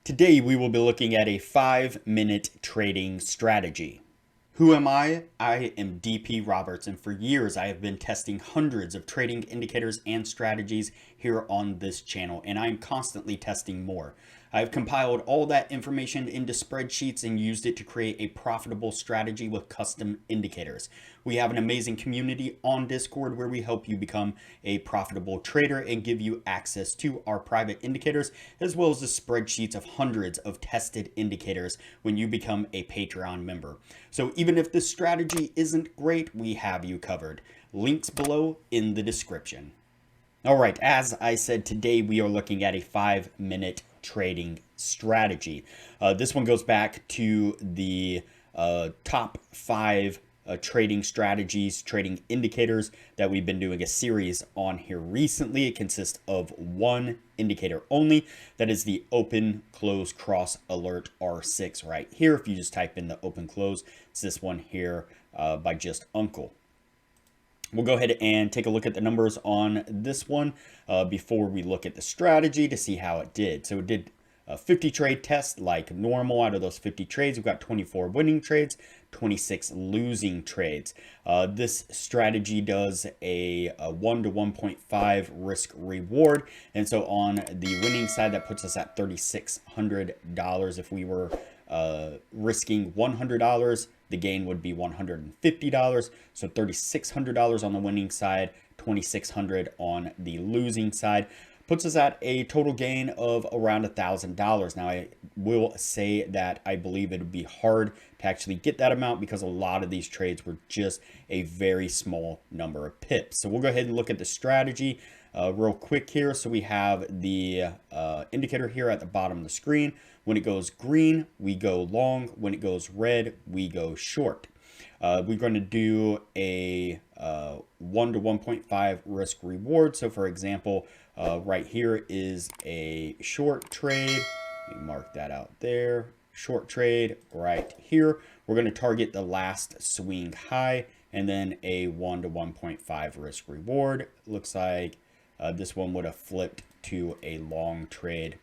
Today we will be looking at a 5-minute trading strategy. Who am I? I am DP Roberts, and for years I have been testing hundreds of trading indicators and strategies here on this channel, and I am constantly testing more. I've compiled all that information into spreadsheets and used it to create a profitable strategy with custom indicators. We have an amazing community on Discord where we help you become a profitable trader and give you access to our private indicators, as well as the spreadsheets of hundreds of tested indicators when you become a Patreon member. So even if this strategy isn't great, we have you covered. Links below in the description. All right, as I said, today we are looking at a 5-minute trading strategy. This one goes back to the top 5 trading strategies, trading indicators that we've been doing a series on here recently. It consists of one indicator only. That is the open close cross alert R6 right here. If you just type in the open close, it's this one here by just Uncle. We'll go ahead and take a look at the numbers on this one before we look at the strategy to see how it did. So it did a 50 trade test like normal. Out of those 50 trades, we've got 24 winning trades, 26 losing trades. This strategy does a 1 to 1.5 risk reward. And so on the winning side, that puts us at $3,600. If we were risking $100, the gain would be $150. So $3,600 on the winning side, $2,600 on the losing side. Puts us at a total gain of around $1,000. Now, I will say that I believe it would be hard to actually get that amount because a lot of these trades were just a very small number of pips. So we'll go ahead and look at the strategy real quick here. So we have the indicator here at the bottom of the screen. When it goes green, we go long. When it goes red, we go short. We're going to do a 1 to 1.5 risk reward. So for example, right here is a short trade. Let me mark that out there. Short trade right here. We're going to target the last swing high and then a 1 to 1.5 risk reward. Looks like this one would have flipped to a long trade.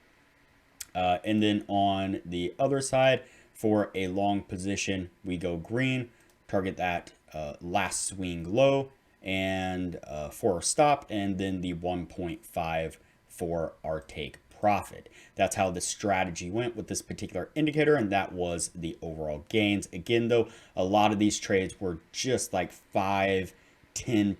And then on the other side, for a long position, we go green, target that last swing low, and for our stop, and then the 1.5 for our take profit. That's how the strategy went with this particular indicator, and that was the overall gains. Again, though, a lot of these trades were just like 5-10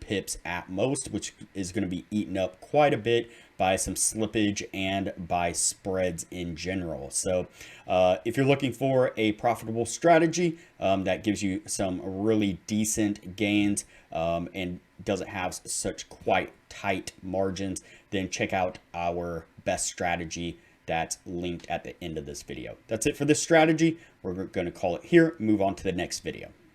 pips at most, which is going to be eaten up quite a bit by some slippage and by spreads in general. So if you're looking for a profitable strategy that gives you some really decent gains and doesn't have such quite tight margins, then check out our best strategy that's linked at the end of this video. That's it for this strategy. We're going to call it here, move on to the next video.